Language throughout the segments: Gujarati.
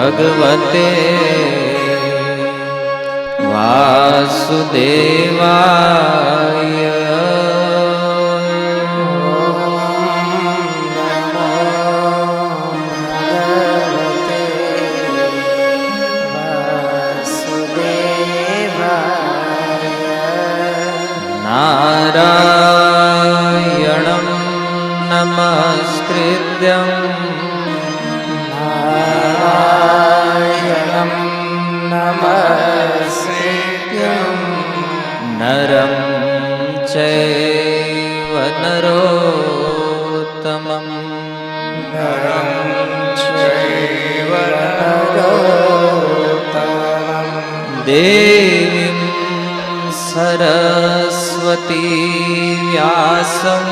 भगवते वासुदेवाय। नारायणं नमस्कृत्यं नरं चैव नरोत्तमं देवीं सरस्वती व्यासं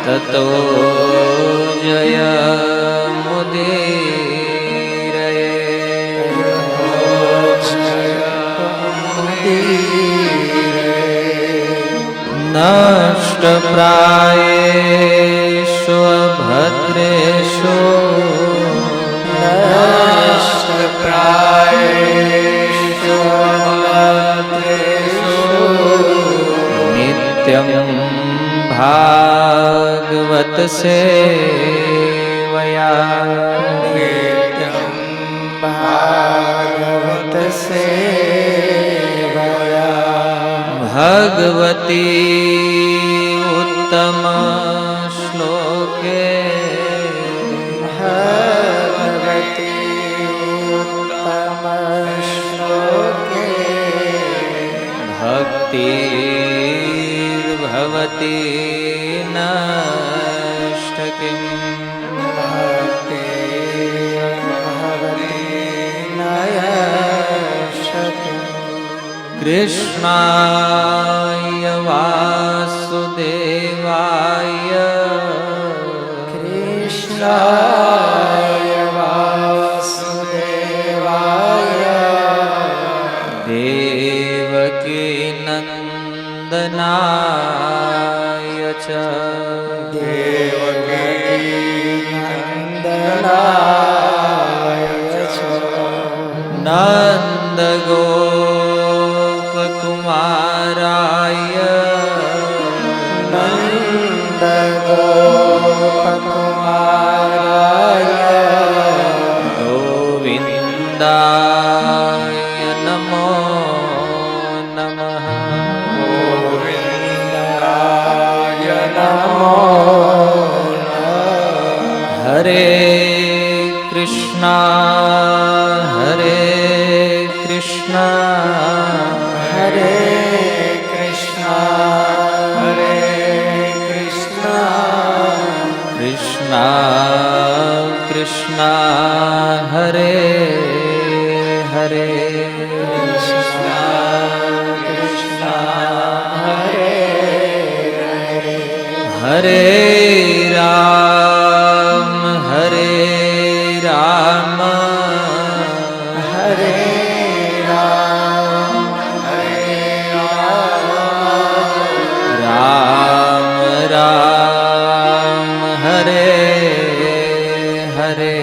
ततो जयमुदीरये। नष्टप्रायेषु भद्रेषु नित्यं भागवत सेवया भगवती उत्तम श्लोके भक्तिर्भवती नष्टकिम्। कृष्णाय वासुदेवाय देवकी नंदनाय च नन्दगोपकुमाराय गोविन्दाय नमो नमः। हरे कृष्णा हरे कृष्णा कृष्णा कृष्णा हरे हरे। हरे राम राम राम हरे हरे।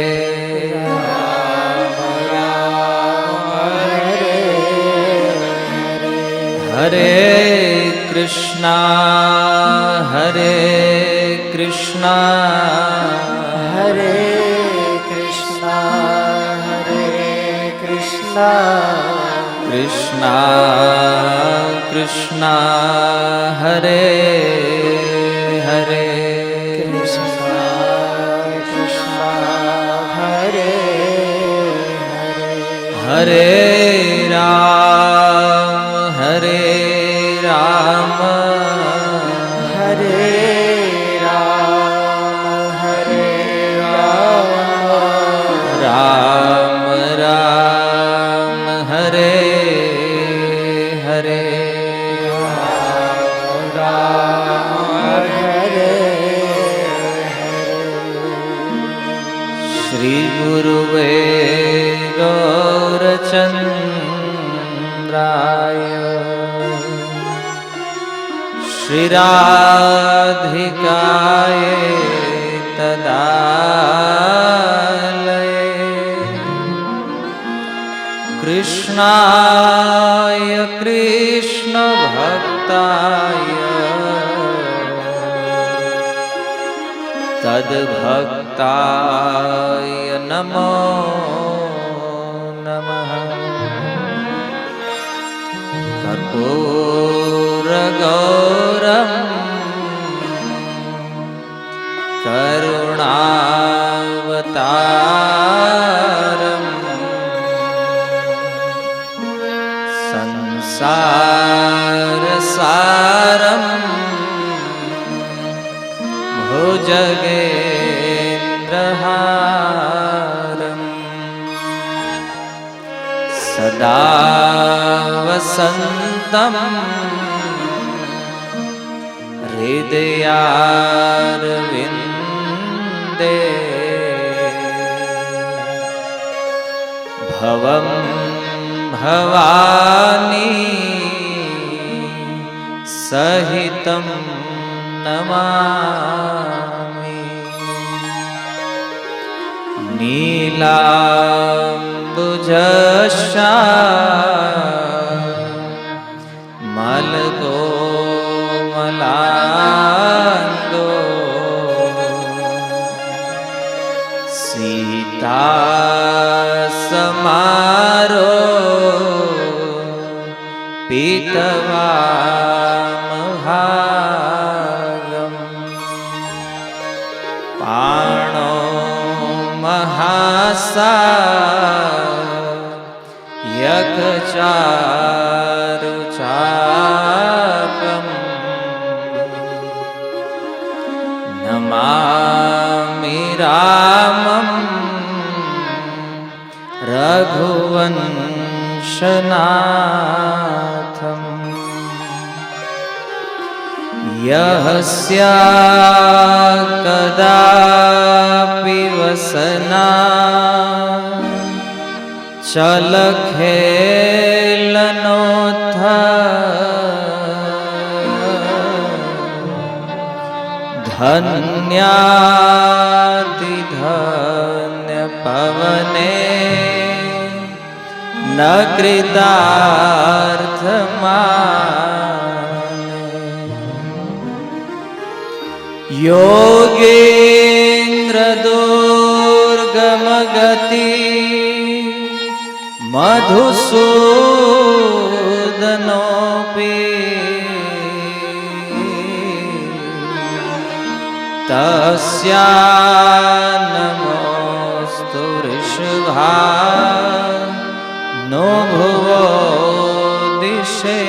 हरे कृष्णा हरे कृष्णा कृष्णा कृष्णा हरे हरे। हरे राम राम राम हरे हरे। श्री गुरुवे गौरचन्द्राय श्रीराधिकाय तदालये कृष्णाय कृष्णभक्ताय तद्भक्ताय नमो नमः। कर्पूरगौरं करुणावतारं संसारसारं भुजगेन्द्रहारं सदा वसन्तं हृदयारविन्दे भवं भवानी सहितं नमामि। नीलाम्बुजश्यामलकोमलाङ्गो सीतासमारो पीतवामभागम् पाणो महासायकचारुचापं नमामि रामं रघुवंशनाथम्। यस्य कदापि वसना चलखेलनोत्थ धन्यातिधन्यपवने न कृतार्थमाने। योगेन्द्रदुर्गमगति मधुसूदनोऽपि तस्या नमोऽस्तु वृषभानो भुवो दिशेऽपि।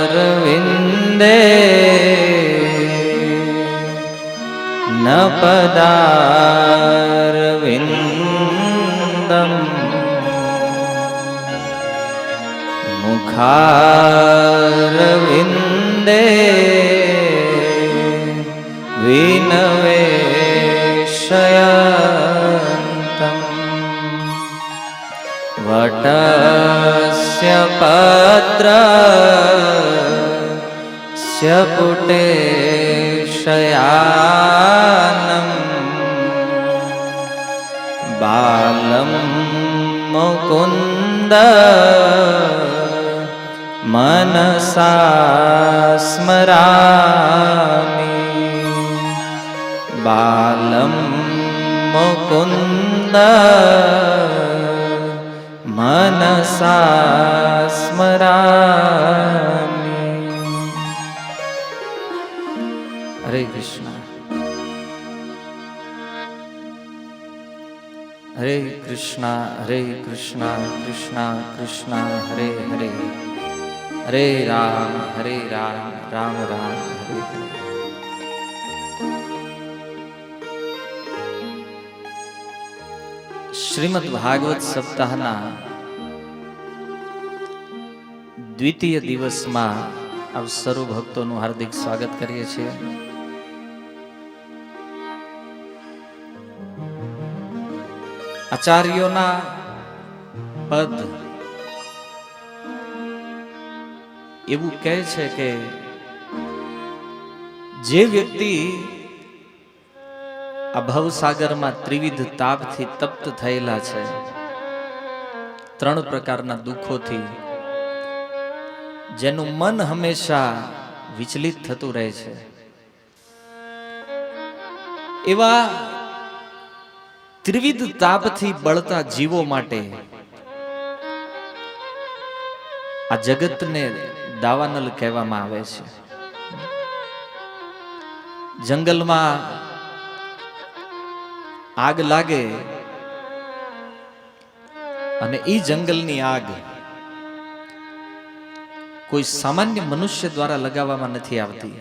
करारविन्दे न पदारविन्दम् मुखारविन्दे विनवेशयन्तम्। वटस्य पत्रस्य पुटे शयानं बालं मुकुन्द मनसा स्मरामि। बालं मुकुन्द मनसा स्मरामि। हरे कृष्ण हरे कृष्णा हरे कृष्णा कृष्णा कृष्णा हरे हरे हरे राम राम राम हरे हरे। શ્રીમદ ભાગવત સપ્તાહના દ્વિતીય દિવસમાં આપ સર્વ ભક્તોનું હાર્દિક સ્વાગત કરીએ છીએ। આચાર્યોના પદ એવું કહે છે કે જે વ્યક્તિ આ ભવસાગરમાં ત્રિવિધ તાપથી તપ્ત થયેલા છે, 3 પ્રકારના દુઃખોથી જેનું મન હંમેશા વિચલિત થતું રહે છે, એવા ત્રિવિધ તાપથી બળતા જીવો માટે આ જગતને દાવાનલ કહેવામાં આવે છે. જંગલમાં આગ લાગે અને એ જંગલની આગ કોઈ સામાન્ય મનુષ્ય દ્વારા લગાવવામાં નથી આવતી,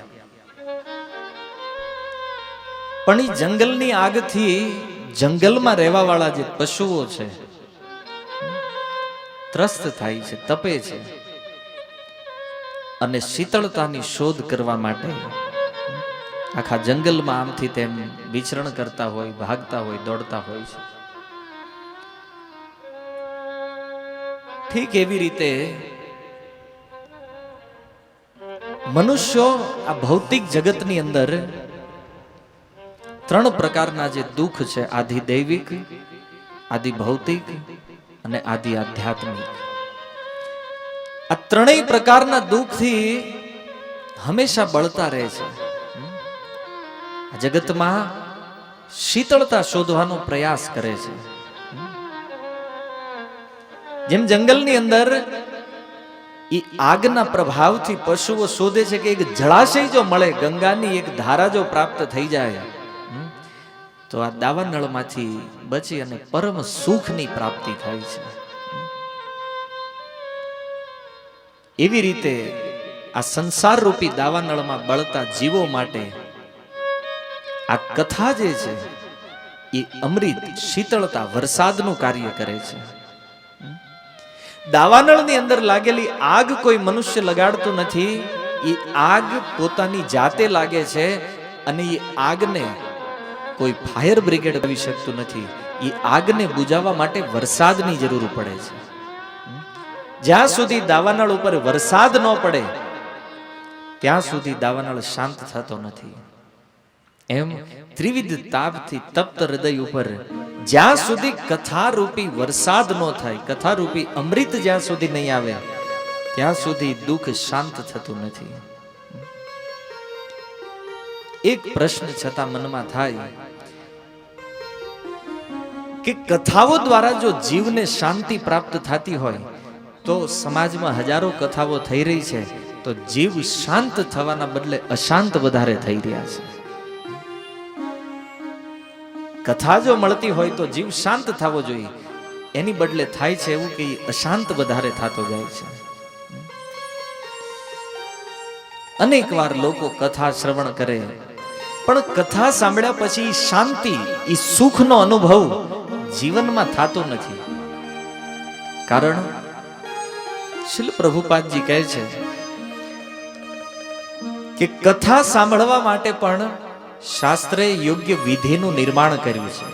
પણ એ જંગલની આગથી જંગલમાં રહેવા વાળા જે પશુઓ છે ત્રસ્ત થાય છે, તપે છે, અને શીતળતાની શોધ કરવા માટે આખા જંગલમાં આમથી તેમ વિચરણ કરતા હોય, ભાગતા હોય, દોડતા હોય છે. ઠીક એવી રીતે મનુષ્યો આ ભૌતિક જગતની અંદર 3 પ્રકારના જે દુઃખ છે, આદિ દૈવિક, આદિ ભૌતિક અને આદિ આધ્યાત્મિક, આ 3 પ્રકારના દુઃખથી હંમેશા બળતા રહે છે. જગતમાં શીતળતા શોધવાનો પ્રયાસ કરે છે. જેમ જંગલની અંદર એ આગના પ્રભાવથી પશુઓ શોધે છે કે એક જળાશય જો મળે, ગંગાની એક ધારા જો પ્રાપ્ત થઈ જાય તો આ દાવાનળમાંથી બચી અને પરમ સુખની પ્રાપ્તિ થાય છે. એવી રીતે આ સંસાર રૂપી દાવાનળમાં બળતા જીવો માટે આ કથા જે છે એ અમૃત, શીતળતા, વરસાદનું કાર્ય કરે છે. દાવાનળની અંદર લાગેલી આગ કોઈ મનુષ્ય લગાડતું નથી, એ આગ પોતાની જાતે લાગે છે અને એ આગને કોઈ ફાયર બ્રિગેડ આવી શકતું નથી. એ આગને બુજાવવા માટે વરસાદની જરૂર પડે છે. જ્યાં સુધી દાવાનળ ઉપર વરસાદ ન પડે ત્યાં સુધી દાવાનળ શાંત થતો નથી. એમ ત્રિવિધ તાપથી તપ્ત હૃદય ઉપર જ્યાં સુધી કથા રૂપી વરસાદ ન થાય, કથા રૂપી અમૃત જ્યાં સુધી નહીં આવે ત્યાં સુધી દુઃખ શાંત થતું નથી. એક પ્રશ્ન છતાં મનમાં થાય કે કથાઓ દ્વારા જો જીવને શાંતિ પ્રાપ્ત થતી હોય તો સમાજમાં હજારો કથાઓ થઈ રહી છે, તો જીવ શાંત થવાના બદલે અશાંત વધારે થઈ રહ્યા છે. કથા જો મળતી હોય તો જીવ શાંત થવો જોઈએ, એની બદલે થાય છે એવું કે અશાંત વધારે થતો જાય છે. અનેક વાર લોકો કથા શ્રવણ કરે, પણ કથા સાંભળ્યા પછી શાંતિ, એ સુખનો અનુભવ જીવનમાં થતો નથી. કારણ શ્રીલ પ્રભુપાદજી કહે છે કે કથા સાંભળવા માટે પણ શાસ્ત્રે યોગ્ય વિધિનું નિર્માણ કર્યું છે.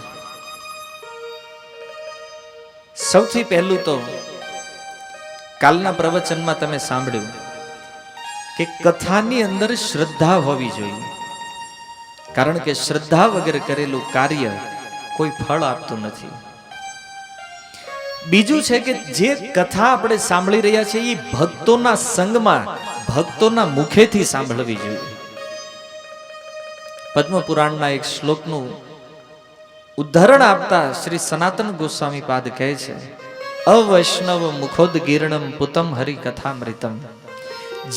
સૌથી પહેલું તો કાલના પ્રવચનમાં તમે સાંભળ્યું કે કથાની અંદર શ્રદ્ધા હોવી જોઈએ, કારણ કે શ્રદ્ધા વગર કરેલું કાર્ય કોઈ ફળ આપતું નથી. બીજું છે કે જે કથા આપણે સાંભળી રહ્યા છીએ એ ભક્તોના સંગમાં, ભક્તોના મુખેથી સાંભળવી જોઈએ. પદ્મ પુરાણના એક શ્લોકનું ઉદાહરણ આપતા શ્રી સનાતન ગોસ્વામી પાદ કહે છે, અવૈષ્ણવ મુખોદ ગીર્ણમ પુતમ હરિ કથામૃતમ.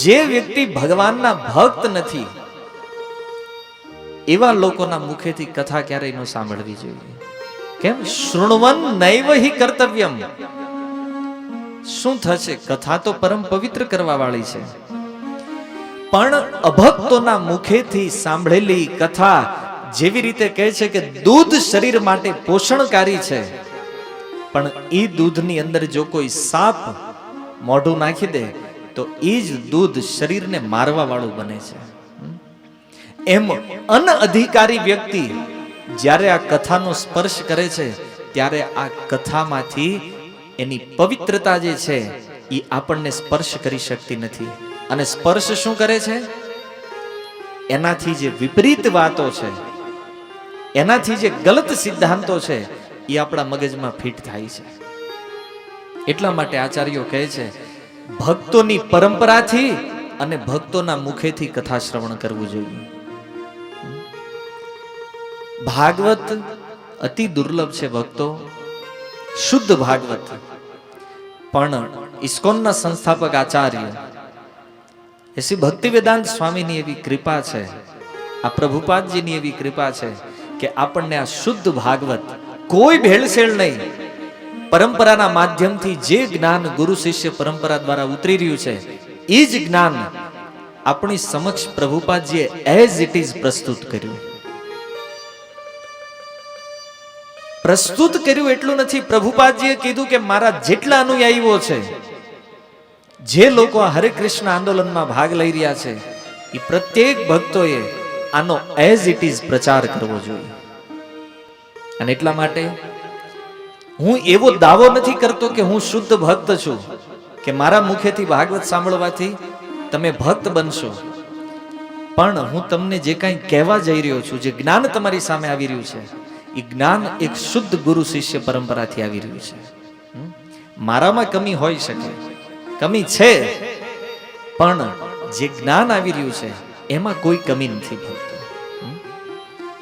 જે વ્યક્તિ ભગવાનના ભક્ત નથી એવા લોકોના મુખેથી કથા ક્યારેય ન સાંભળવી જોઈએ. કેમ? શૃણવન નૈવ હિ કર્તવ્યમ. શું થશે? કથા તો પરમ પવિત્ર કરવા વાળી છે, પણ અભક્તોના મુખેથી સાંભળેલી કથા જેવી રીતે કહે છે કે દૂધ શરીર માટે પોષણકારી છે, પણ એ દૂધની અંદર જો કોઈ સાપ મોઢું નાખી દે તો એ જ દૂધ શરીરને મારવા વાળું બને છે. એમ અનઅધિકારી વ્યક્તિ જ્યારે આ કથાનો સ્પર્શ કરે છે ત્યારે આ કથામાંથી એની પવિત્રતા જે છે એ આપણને સ્પર્શ કરી શકતી નથી. અને સ્પર્શ શું કરે છે? એનાથી જે વિપરીત વાતો છે, એનાથી જે ગલત સિદ્ધાંતો છે, એ આપણા મગજમાં ફિટ થાય છે. એટલા માટે આચાર્યો કહે છે, ભક્તોની પરંપરાથી અને ભક્તોના મુખેથી કથા શ્રવણ કરવું જોઈએ. ભાગવત અતિ દુર્લભ છે ભક્તો, શુદ્ધ ભાગવત. પણ ઇસ્કોનના સંસ્થાપક આચાર્ય શ્રી ભક્તિ વેદાંત સ્વામીની એવી કૃપા છે, આ પ્રભુપાદજીની એવી કૃપા છે કે આપણને આ શુદ્ધ ભાગવત, કોઈ ભેળસેળ નહીં, પરંપરાના માધ્યમથી જે જ્ઞાન ગુરુ શિષ્ય પરંપરા દ્વારા ઉતરી રહ્યું છે, એ જ જ્ઞાન આપણી સમક્ષ પ્રભુપાદજીએ એઝ ઇટ ઇઝ પ્રસ્તુત કર્યું. પ્રસ્તુત કર્યું એટલું નથી, પ્રભુપાદજીએ કીધું કે મારા જેટલા અનુયાયીઓ છે, જે લોકો આ હરે કૃષ્ણ આંદોલનમાં ભાગ લઈ રહ્યા છે, એ પ્રત્યેક ભક્તોએ આનો એઝ ઇટ ઇઝ પ્રચાર કરવો જોઈએ. અને એટલા માટે હું એવો દાવો નથી કરતો કે હું શુદ્ધ ભક્ત છું, કે મારા મુખેથી ભાગવત સાંભળવાથી તમે ભક્ત બનશો. પણ હું તમને જે કાંઈ કહેવા જઈ રહ્યો છું, જે જ્ઞાન તમારી સામે આવી રહ્યું છે, એ જ્ઞાન એક શુદ્ધ ગુરુ શિષ્ય પરંપરાથી આવી રહ્યું છે. મારામાં કમી હોઈ શકે, કમી છે, પણ જે જ્ઞાન આવી રહ્યું છે એમાં કોઈ કમી નથી ભક્તો.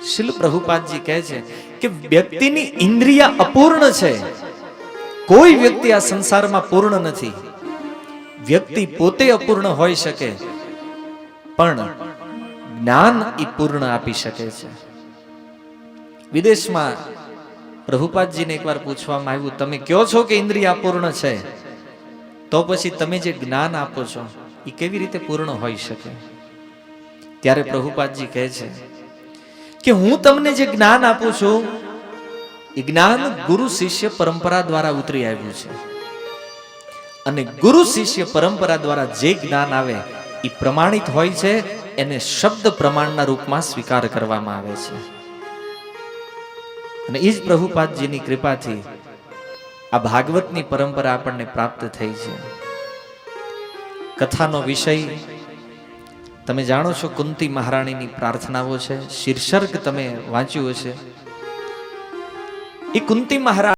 શીલ પ્રભુપાદજી કહે છે કે વ્યક્તિની ઇન્દ્રિય અપૂર્ણ છે, કોઈ વ્યક્તિ આ સંસારમાં પૂર્ણ નથી. વ્યક્તિ પોતે અપૂર્ણ હોઈ શકે, પણ જ્ઞાન એ પૂર્ણ આપી શકે છે. વિદેશમાં પ્રભુપાદજીને એકવાર પૂછવામાં આવ્યું, તમે કહો છો કે ઇન્દ્રિય અપૂર્ણ છે, તો પછી તમે જે જ્ઞાન આપો છો એ કેવી રીતે પૂર્ણ હોઈ શકે? ત્યારે પ્રભુપાદજી કહે છે કે હું તમને જે જ્ઞાન આપું છું, એ જ્ઞાન ગુરુ શિષ્ય પરંપરા દ્વારા ઉતરી આવ્યું છે. અને ગુરુ શિષ્ય પરંપરા દ્વારા જે જ્ઞાન આવે એ પ્રમાણિત હોય છે, એને શબ્દ પ્રમાણના રૂપમાં સ્વીકાર કરવામાં આવે છે. અને એ જ પ્રભુપાદજીની કૃપાથી આ ભાગવતની પરંપરા આપણને પ્રાપ્ત થઈ છે. કથાનો વિષય તમે જાણો છો, કુંતી મહારાણીની પ્રાર્થનાઓ છે. શીર્ષક તમે વાંચ્યું હશે. એ કુંતી મહારાણી